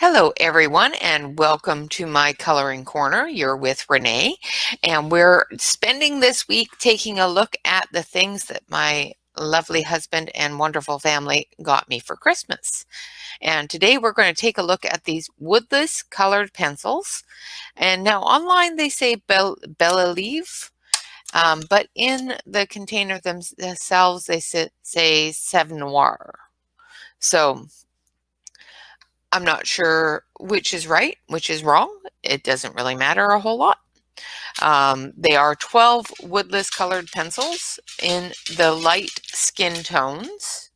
Hello, everyone, and welcome to my coloring corner. You're with Renee, and we're spending this week taking a look at the things that my lovely husband and wonderful family got me for Christmas. And today we're going to take a look at these woodless colored pencils. And now online they say Bailive, but in the container themselves they say Seven Noir. So I'm not sure which is right, which is wrong. It doesn't really matter a whole lot. They are 12 woodless colored pencils in the light skin tones.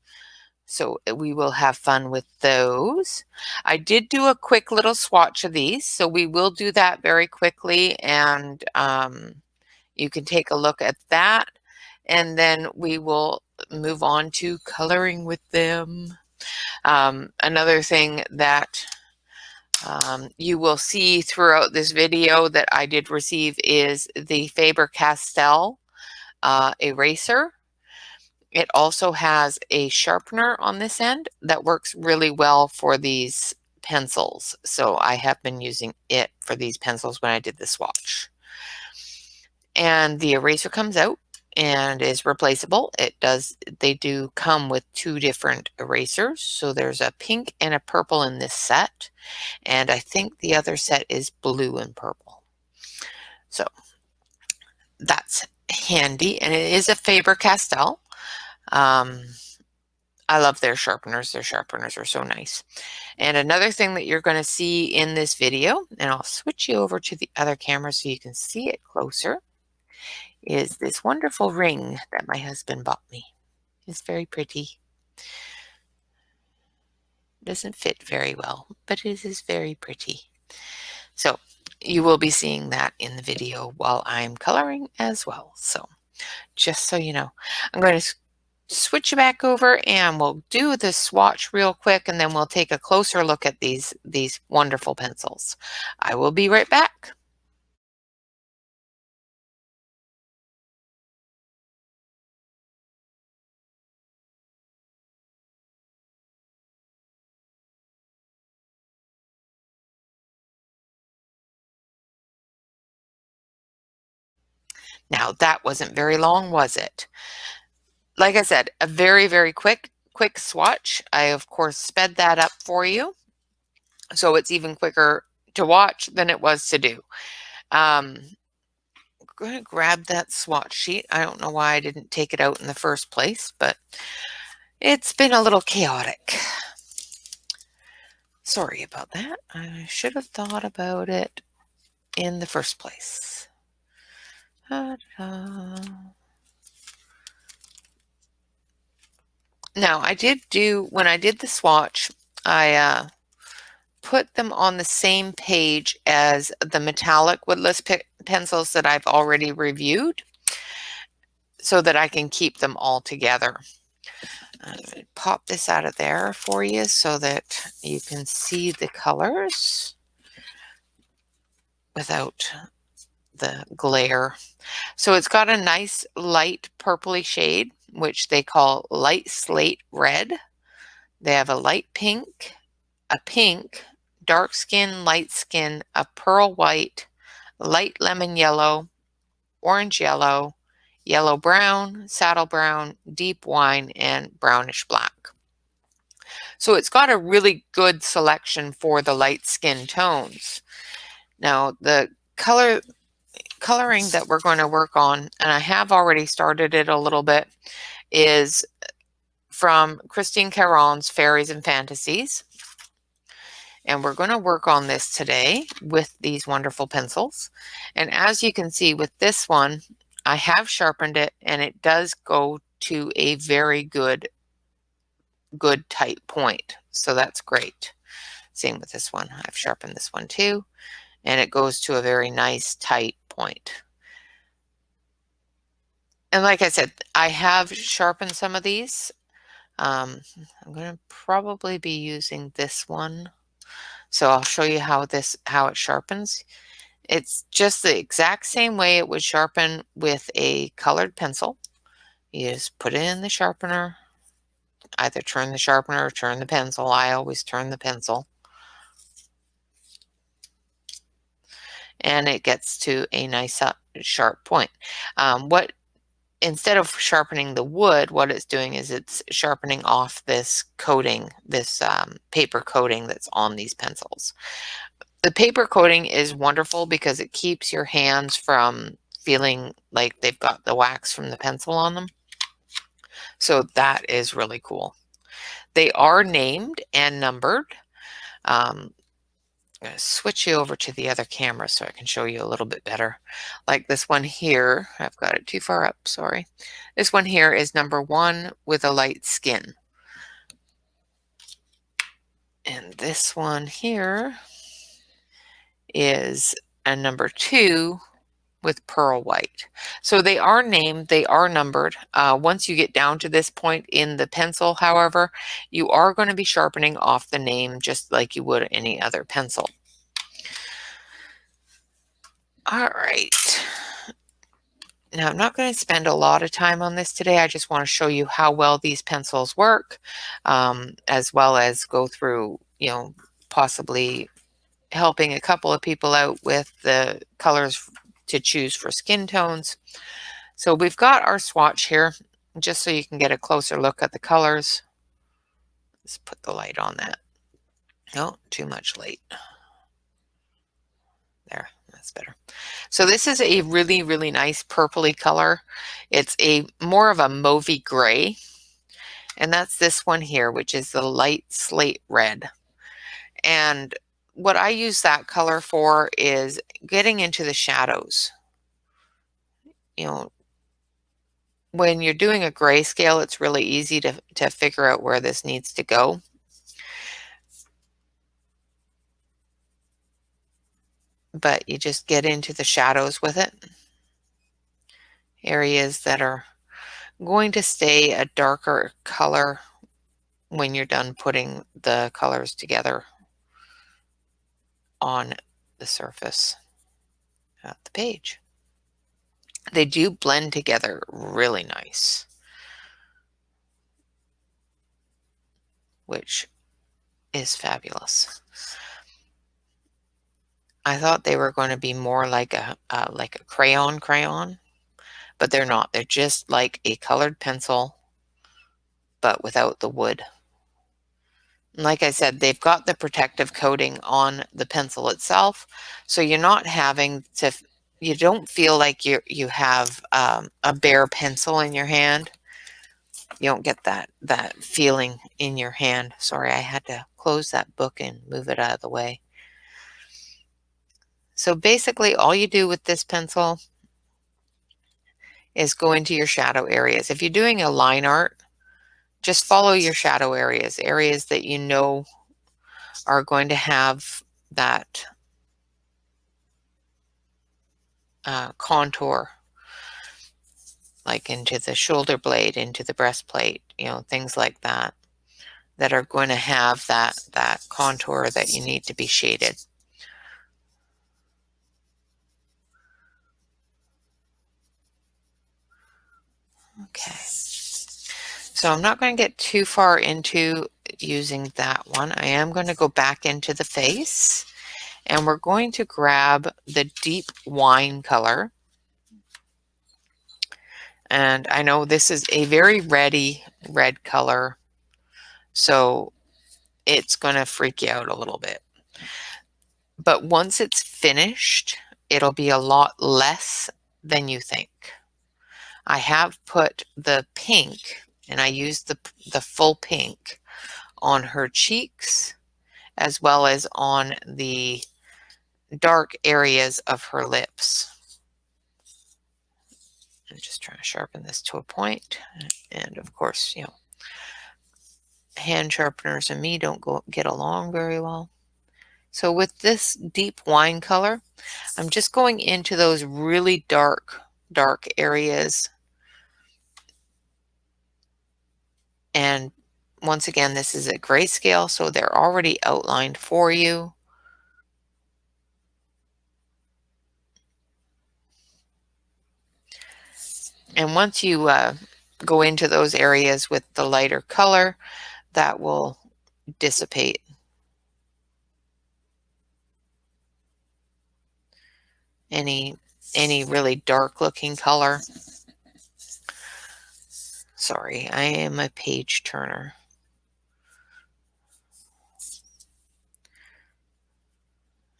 So we will have fun with those. I did do a quick little swatch of these, so we will do that very quickly, and you can take a look at that, and then we will move on to coloring with them. Another thing that you will see throughout this video that I did receive is the Faber-Castell eraser. It also has a sharpener on this end that works really well for these pencils. So I have been using it for these pencils when I did the swatch. And the eraser comes out and is replaceable. They do come with two different erasers. So there's a pink and a purple in this set. And I think the other set is blue and purple. So that's handy. And it is a Faber-Castell. I love their sharpeners. Their sharpeners are so nice. And another thing that you're going to see in this video, and I'll switch you over to the other camera so you can see it closer, is this wonderful ring that my husband bought me. It's very pretty. Doesn't fit very well, but it is very pretty. So you will be seeing that in the video while I'm coloring as well. So just so you know, I'm going to switch back over and we'll do the swatch real quick, and then we'll take a closer look at these wonderful pencils. I will be right back. Now that wasn't very long, was it? Like I said, a very, very quick swatch. I, of course, sped that up for you, so it's even quicker to watch than it was to do. I'm going to grab that swatch sheet. I don't know why I didn't take it out in the first place, but it's been a little chaotic. Sorry about that. I should have thought about it in the first place. Ta-da. Now, when I did the swatch, I put them on the same page as the metallic woodless pencils that I've already reviewed so that I can keep them all together. I'm going to pop this out of there for you so that you can see the colors without the glare. So it's got a nice light purpley shade, which they call light slate red. They have a light pink, a pink, dark skin, light skin, a pearl white, light lemon yellow, orange yellow, yellow brown, saddle brown, deep wine, and brownish black. So it's got a really good selection for the light skin tones. Now the coloring that we're going to work on, and I have already started it a little bit, is from Christine Caron's Fairies and Fantasies. And we're going to work on this today with these wonderful pencils. And as you can see with this one, I have sharpened it, and it does go to a very good tight point. So that's great. Same with this one. I've sharpened this one too, and it goes to a very nice tight point. And like I said, I have sharpened some of these. I'm going to probably be using this one. So I'll show you how it sharpens. It's just the exact same way it would sharpen with a colored pencil. You just put it in the sharpener, either turn the sharpener or turn the pencil. I always turn the pencil. and it gets to a nice sharp point. What Instead of sharpening the wood, what it's doing is it's sharpening off this coating, this paper coating that's on these pencils. The paper coating is wonderful because it keeps your hands from feeling like they've got the wax from the pencil on them. So that is really cool. They are named and numbered. I'm going to switch you over to the other camera so I can show you a little bit better. Like this one here, I've got it too far up, sorry. This one here is number 1 with a light skin. And this one here is a number 2 with pearl white. So they are named, they are numbered. Once you get down to this point in the pencil, however, you are going to be sharpening off the name just like you would any other pencil. All right. Now, I'm not going to spend a lot of time on this today. I just want to show you how well these pencils work, as well as go through, possibly helping a couple of people out with the colors to choose for skin tones. So we've got our swatch here, just so you can get a closer look at the colors. Let's put the light on that. No, too much light. There, that's better. So this is a really, really nice purpley color. It's a more of a mauvey gray. And that's this one here, which is the light slate red. And what I use that color for is getting into the shadows. When you're doing a grayscale, it's really easy to figure out where this needs to go. But you just get into the shadows with it. Areas that are going to stay a darker color when you're done putting the colors together on the surface of the page. They do blend together really nice, which is fabulous. I thought they were going to be more like a crayon, but they're not. They're just like a colored pencil, but without the wood. Like I said, they've got the protective coating on the pencil itself, so you're not having to, you don't feel like you have a bare pencil in your hand. You don't get that feeling in your hand. Sorry, I had to close that book and move it out of the way. So basically, all you do with this pencil is go into your shadow areas. If you're doing a line art, just follow your shadow areas, areas that you know are going to have that contour, like into the shoulder blade, into the breastplate, things like that, that are going to have that contour that you need to be shaded. Okay. So I'm not going to get too far into using that one. I am going to go back into the face, and we're going to grab the deep wine color. And I know this is a very red color, so it's going to freak you out a little bit. But once it's finished, it'll be a lot less than you think. I have put the pink, and I used the full pink on her cheeks, as well as on the dark areas of her lips. I'm just trying to sharpen this to a point. And of course, hand sharpeners and me don't get along very well. So with this deep wine color, I'm just going into those really dark areas. And once again, this is a grayscale, so they're already outlined for you. And once you go into those areas with the lighter color, that will dissipate. any really dark looking color. Sorry, I am a page turner.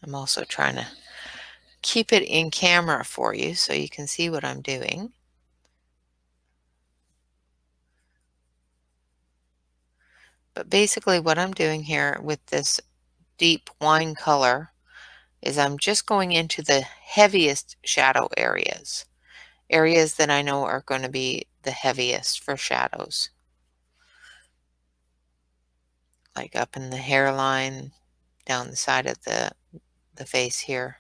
I'm also trying to keep it in camera for you so you can see what I'm doing. But basically what I'm doing here with this deep wine color is I'm just going into the heaviest shadow areas. Areas that I know are going to be the heaviest for shadows. Like up in the hairline, down the side of the face here.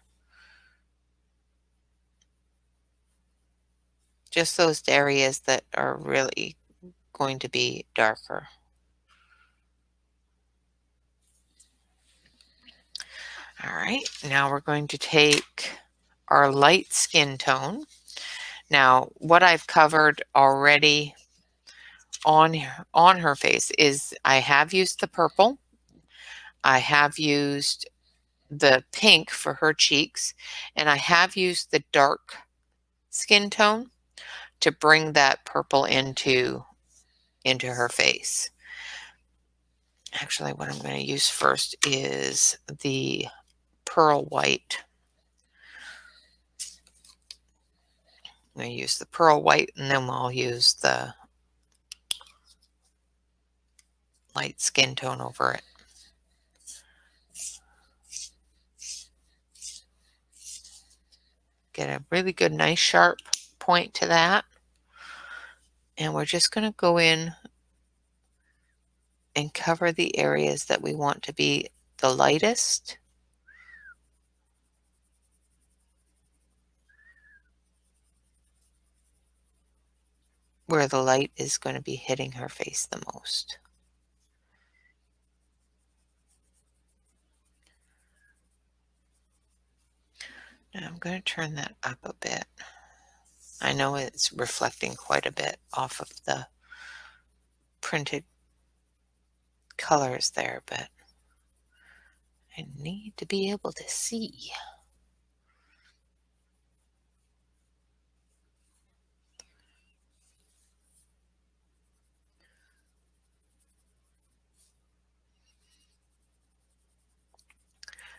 Just those areas that are really going to be darker. All right, now we're going to take our light skin tone. Now, what I've covered already on her face is I have used the purple. I have used the pink for her cheeks, and I have used the dark skin tone to bring that purple into her face. Actually, what I'm going to use first is the pearl white. I'm going to use the pearl white, and then I'll use the light skin tone over it. Get a really good, nice, sharp point to that. And we're just going to go in and cover the areas that we want to be the lightest. Where the light is going to be hitting her face the most. Now I'm going to turn that up a bit. I know it's reflecting quite a bit off of the printed colors there, but I need to be able to see.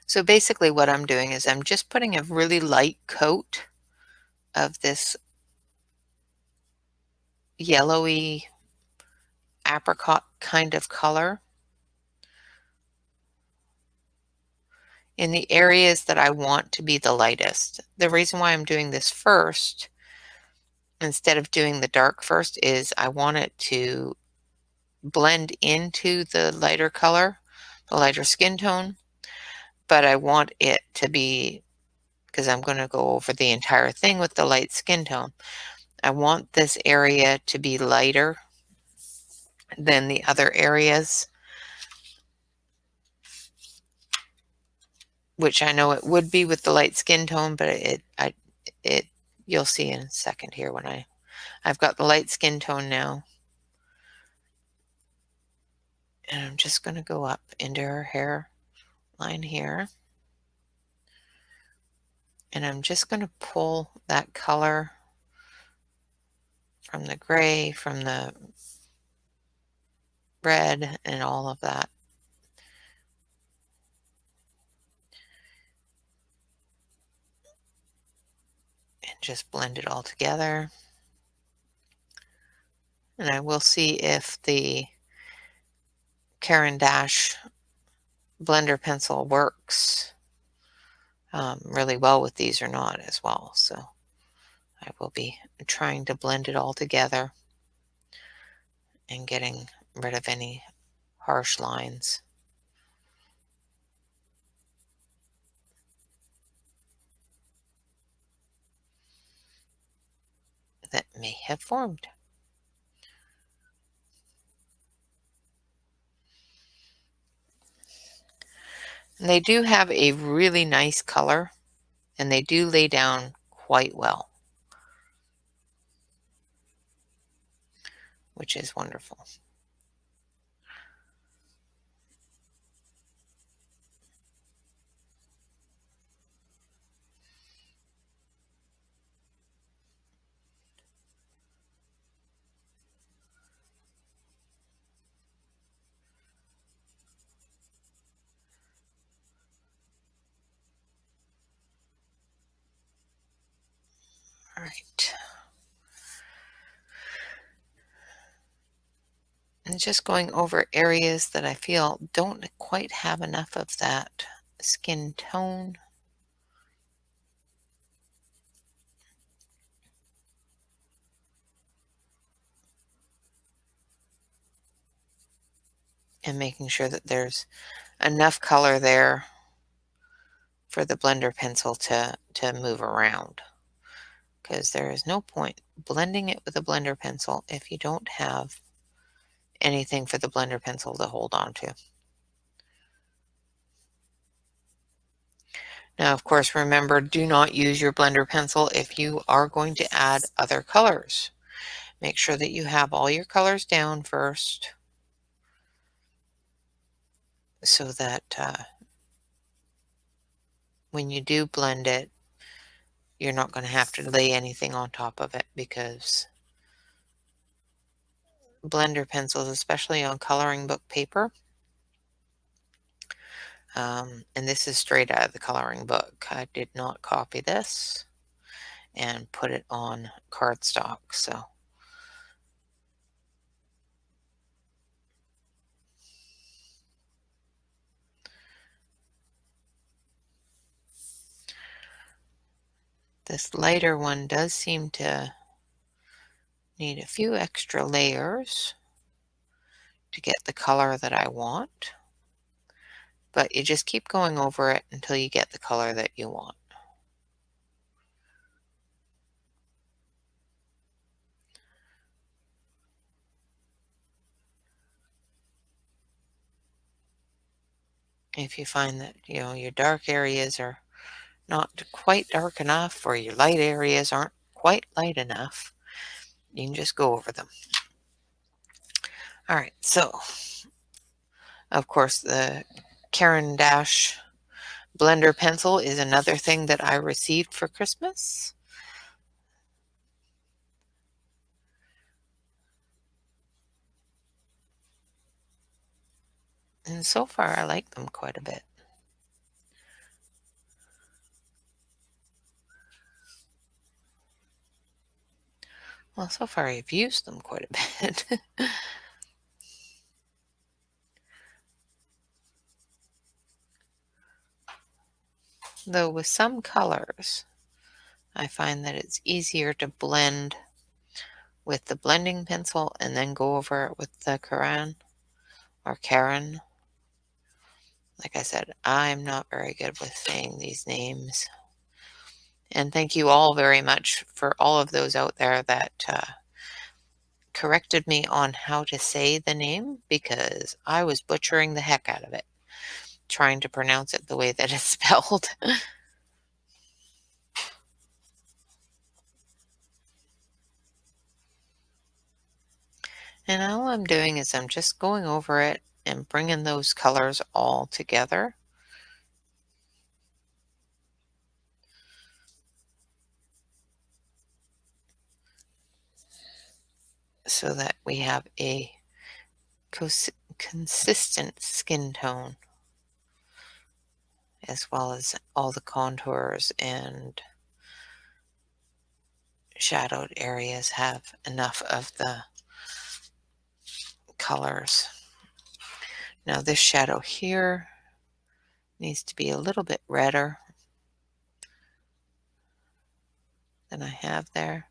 So basically what I'm doing is I'm just putting a really light coat of this yellowy apricot kind of color in the areas that I want to be the lightest. The reason why I'm doing this first, instead of doing the dark first, is I want it to blend into the lighter color, the lighter skin tone, but I want it to be, because I'm going to go over the entire thing with the light skin tone, I want this area to be lighter than the other areas, which I know it would be with the light skin tone, but you'll see in a second here when I've got the light skin tone now. And I'm just going to go up into her hair line here. And I'm just going to pull that color from the gray, from the red, and all of that. And just blend it all together. And I will see if the Caran d'Ache blender pencil works really well with these or not as well. So I will be trying to blend it all together and getting rid of any harsh lines that may have formed. And they do have a really nice color, and they do lay down quite well, which is wonderful. All right. And just going over areas that I feel don't quite have enough of that skin tone. And making sure that there's enough color there for the blender pencil to move around. Because there is no point blending it with a blender pencil if you don't have anything for the blender pencil to hold on to. Now, of course, remember, do not use your blender pencil if you are going to add other colors. Make sure that you have all your colors down first so that when you do blend it, you're not going to have to lay anything on top of it, because blender pencils, especially on coloring book paper, and this is straight out of the coloring book. I did not copy this and put it on cardstock. So this lighter one does seem to need a few extra layers to get the color that I want, but you just keep going over it until you get the color that you want. If you find that, your dark areas are not quite dark enough, or your light areas aren't quite light enough, you can just go over them. All right, so of course the Caran d'Ache blender pencil is another thing that I received for Christmas. And so far I like them quite a bit. Well, so far I've used them quite a bit. Though with some colors, I find that it's easier to blend with the blending pencil and then go over it with the Caran or Caran. Like I said, I'm not very good with saying these names. And thank you all very much for all of those out there that corrected me on how to say the name, because I was butchering the heck out of it, trying to pronounce it the way that it's spelled. And all I'm doing is I'm just going over it and bringing those colors all together. So that we have a consistent skin tone, as well as all the contours and shadowed areas have enough of the colors. Now this shadow here needs to be a little bit redder than I have there.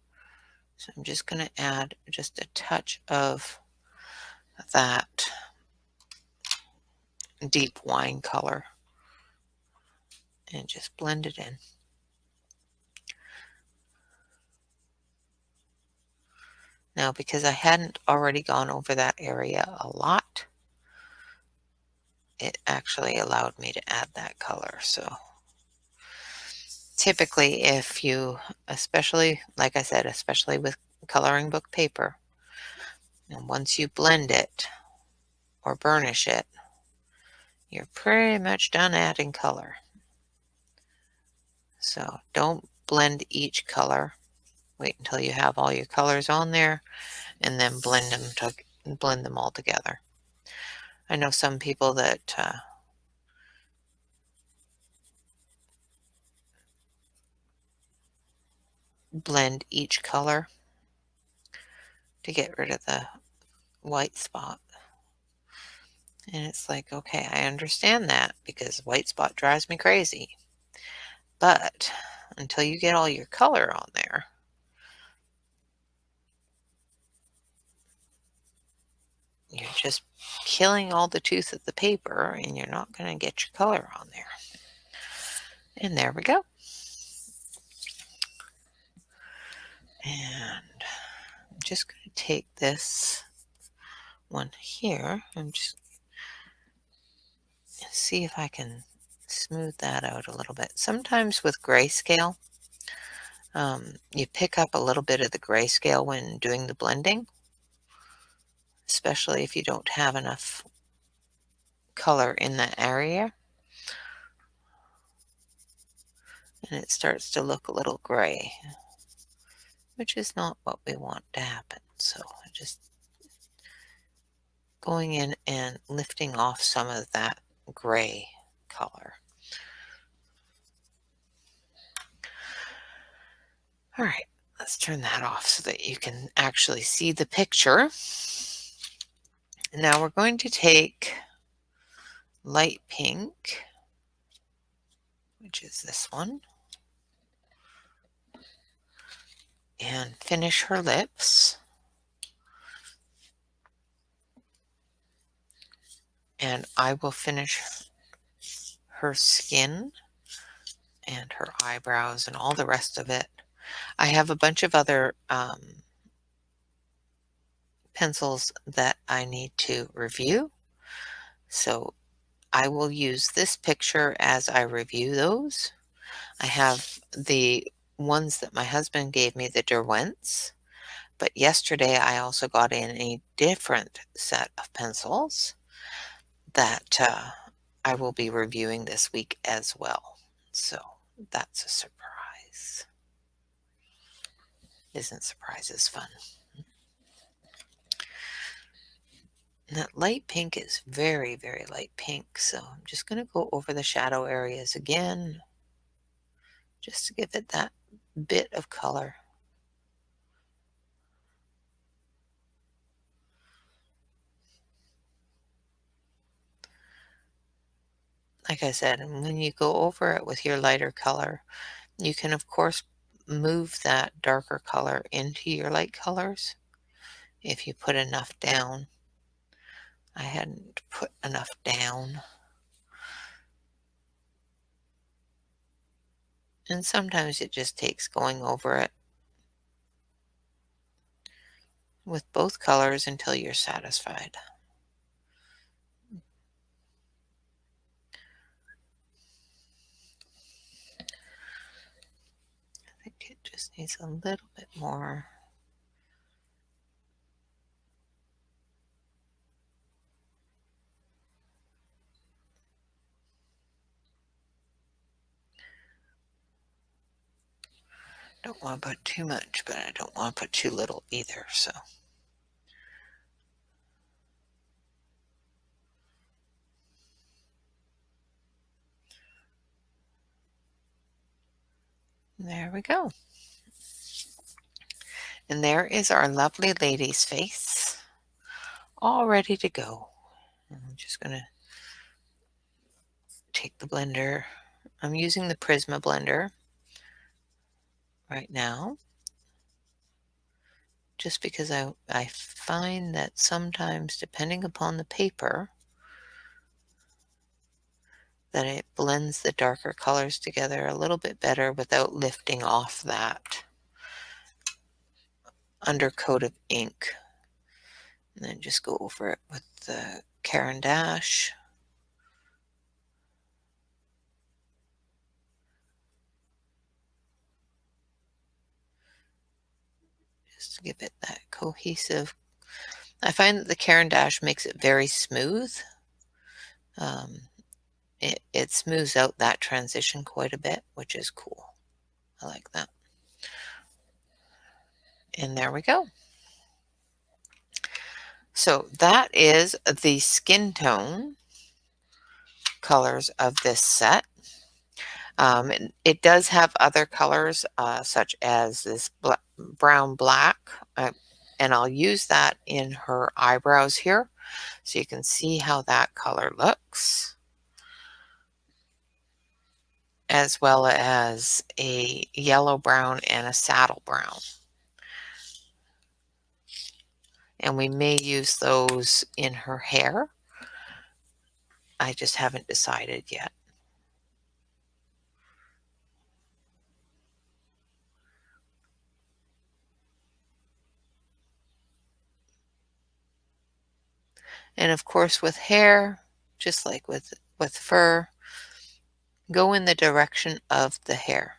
So I'm just going to add just a touch of that deep wine color and just blend it in. Now, because I hadn't already gone over that area a lot, it actually allowed me to add that color. So typically, if you, especially, like I said, especially with coloring book paper, and once you blend it or burnish it, you're pretty much done adding color. So don't blend each color. Wait until you have all your colors on there, and then blend them all together. I know some people that blend each color to get rid of the white spot. And it's like, okay, I understand that because white spot drives me crazy. But until you get all your color on there, you're just killing all the tooth of the paper and you're not going to get your color on there. And there we go. And I'm just going to take this one here and just see if I can smooth that out a little bit. Sometimes with grayscale, you pick up a little bit of the grayscale when doing the blending, especially if you don't have enough color in that area. And it starts to look a little gray, which is not what we want to happen. So just going in and lifting off some of that gray color. All right, let's turn that off so that you can actually see the picture. Now we're going to take light pink, which is this one, and finish her lips. And I will finish her skin and her eyebrows and all the rest of it. I have a bunch of other pencils that I need to review. So I will use this picture as I review those. I have the ones that my husband gave me, the Derwents. But yesterday I also got in a different set of pencils that I will be reviewing this week as well. So that's a surprise. Isn't surprises fun? And that light pink is very, very light pink. So I'm just going to go over the shadow areas again, just to give it that bit of color. Like I said, when you go over it with your lighter color, you can, of course, move that darker color into your light colors if you put enough down. I hadn't put enough down. And sometimes it just takes going over it with both colors until you're satisfied. I think it just needs a little bit more. Don't want to put too much, but I don't want to put too little either, so. There we go. And there is our lovely lady's face, all ready to go. I'm just going to take the blender. I'm using the Prisma blender right now, just because I find that sometimes, depending upon the paper, that it blends the darker colors together a little bit better without lifting off that undercoat of ink. And then just go over it with the Caran d'Ache. Just to give it that cohesive. I find that the Caran d'Ache makes it very smooth. It smooths out that transition quite a bit, which is cool. I like that. And there we go. So that is the skin tone colors of this set. It does have other colors, such as this brown black, and I'll use that in her eyebrows here, so you can see how that color looks, as well as a yellow brown and a saddle brown. And we may use those in her hair. I just haven't decided yet. And of course with hair, just like with fur, go in the direction of the hair.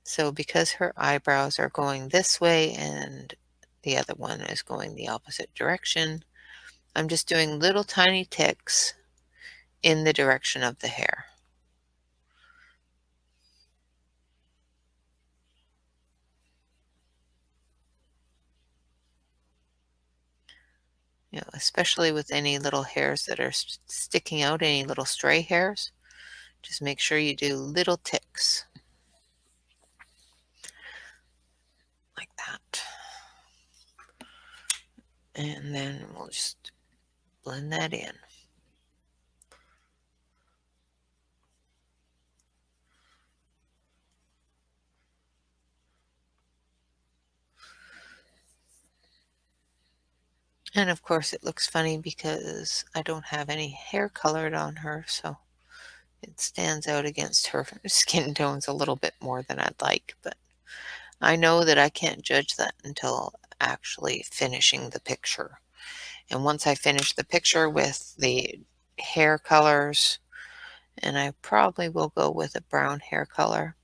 So because her eyebrows are going this way and the other one is going the opposite direction, I'm just doing little tiny ticks in the direction of the hair. You know, especially with any little hairs that are sticking out, any little stray hairs, just make sure you do little ticks like that. And then we'll just blend that in. And of course it looks funny because I don't have any hair colored on her, so it stands out against her skin tones a little bit more than I'd like, but I know that I can't judge that until actually finishing the picture. And once I finish the picture with the hair colors, and I probably will go with a brown hair color,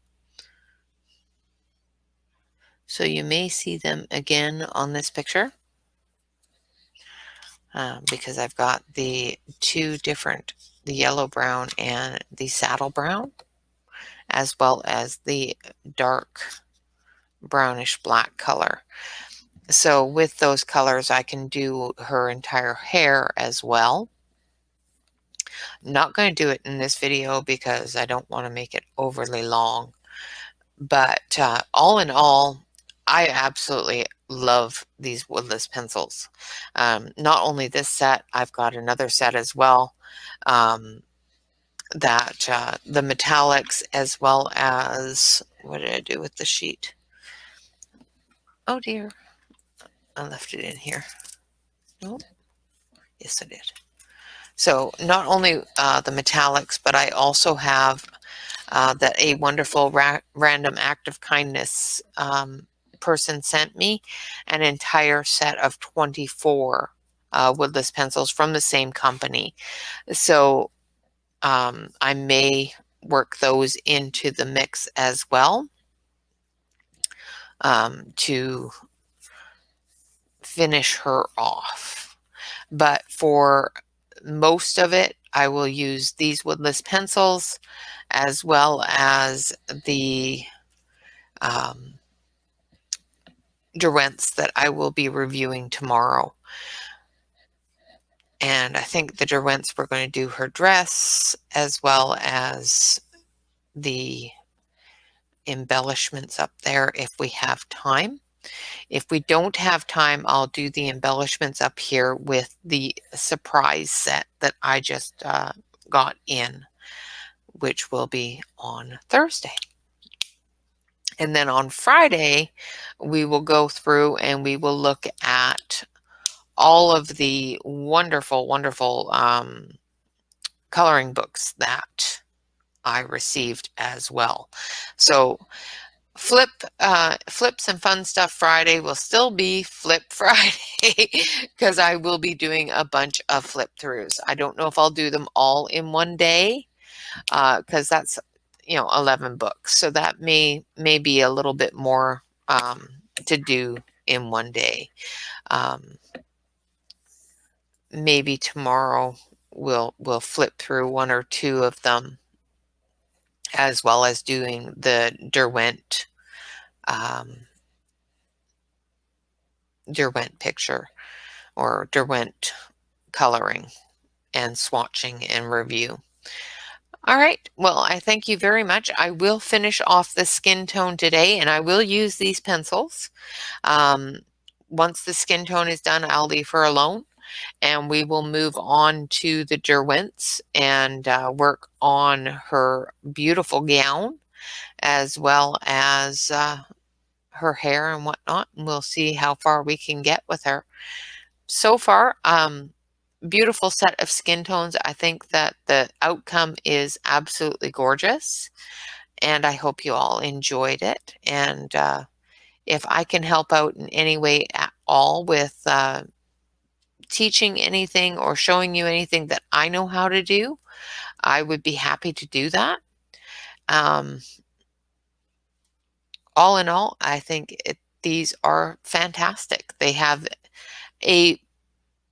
so you may see them again on this picture, because I've got the two different, the yellow brown and the saddle brown, as well as the dark brownish black color. So with those colors, I can do her entire hair as well. Not going to do it in this video because I don't want to make it overly long. But all in all, I absolutely love these woodless pencils. Not only this set, I've got another set as well, that the metallics, as well as, what did I do with the sheet? Oh dear, I left it in here. Oh, yes I did. So not only the metallics, but I also have that a wonderful random act of kindness person sent me an entire set of 24 woodless pencils from the same company. So I may work those into the mix as well, to finish her off. But for most of it, I will use these woodless pencils, as well as the Derwents that I will be reviewing tomorrow. And I think the Derwents, we're going to do her dress, as well as the embellishments up there if we have time. If we don't have time, I'll do the embellishments up here with the surprise set that I just got in, which will be on Thursday. And then on Friday, we will go through and we will look at all of the wonderful, wonderful coloring books that I received as well. So flips and fun stuff Friday will still be Flip Friday because I will be doing a bunch of flip throughs. I don't know if I'll do them all in one day, because that's 11 books, so that may be a little bit more to do in one day. Maybe tomorrow we'll flip through one or two of them, as well as doing the Derwent picture or Derwent coloring and swatching and review. All right. Well, I thank you very much. I will finish off the skin tone today, and I will use these pencils. Um, Once the skin tone is done, I'll leave her alone, and we will move on to the Derwents and work on her beautiful gown as well as her hair and whatnot. And we'll see how far we can get with her. So far, beautiful set of skin tones. I think that the outcome is absolutely gorgeous, and I hope you all enjoyed it. And if I can help out in any way at all with teaching anything or showing you anything that I know how to do, I would be happy to do that. Um, all in all, I think these are fantastic. They have a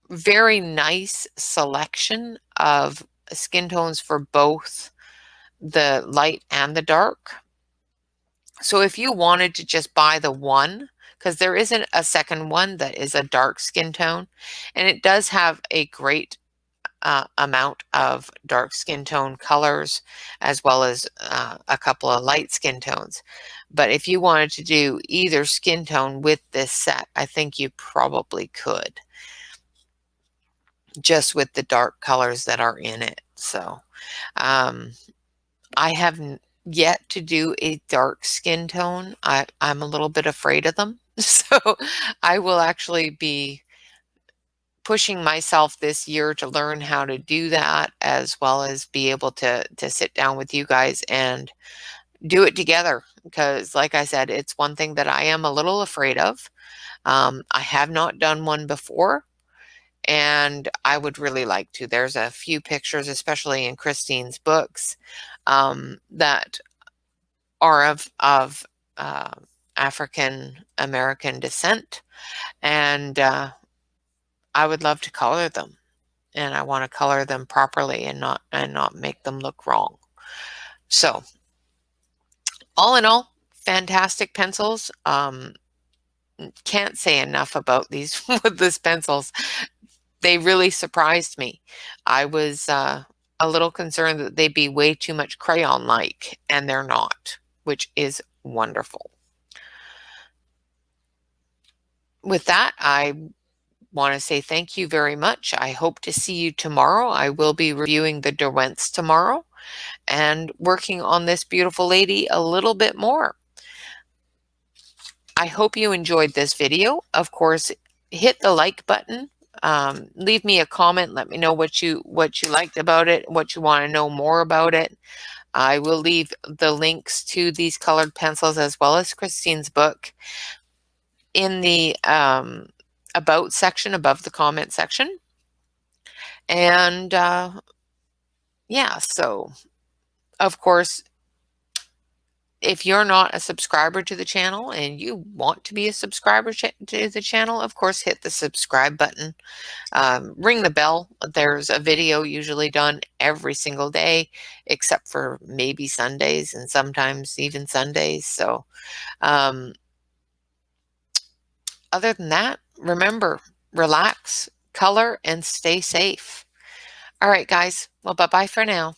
very nice selection of skin tones for both the light and the dark. So if you wanted to just buy the one, because there isn't a second one that is a dark skin tone, and it does have a great amount of dark skin tone colors as well as a couple of light skin tones. But if you wanted to do either skin tone with this set, I think you probably could, just with the dark colors that are in it. So um, I haven't yet to do a dark skin tone. I'm a little bit afraid of them. So I will actually be pushing myself this year to learn how to do that, as well as be able to sit down with you guys and do it together. Because like I said, it's one thing that I am a little afraid of. I have not done one before, and I would really like to. There's a few pictures, especially in Christine's books, that are of African American descent, and I would love to color them, and I want to color them properly and not make them look wrong. So, all in all, fantastic pencils. Can't say enough about these woodless pencils. They really surprised me. I was a little concerned that they'd be way too much crayon-like, and they're not, which is wonderful. With that, I want to say thank you very much. I hope to see you tomorrow. I will be reviewing the Derwents tomorrow and working on this beautiful lady a little bit more. I hope you enjoyed this video. Of course, hit the like button. Leave me a comment. Let me know what you liked about it, what you want to know more about it. I will leave the links to these colored pencils as well as Christine's book in the about section above the comment section. And yeah, so of course, if you're not a subscriber to the channel and you want to be a subscriber to the channel, of course, hit the subscribe button. Ring the bell. There's a video usually done every single day, except for maybe Sundays and sometimes even Sundays. So other than that, remember, relax, color, and stay safe. All right, guys. Well, bye-bye for now.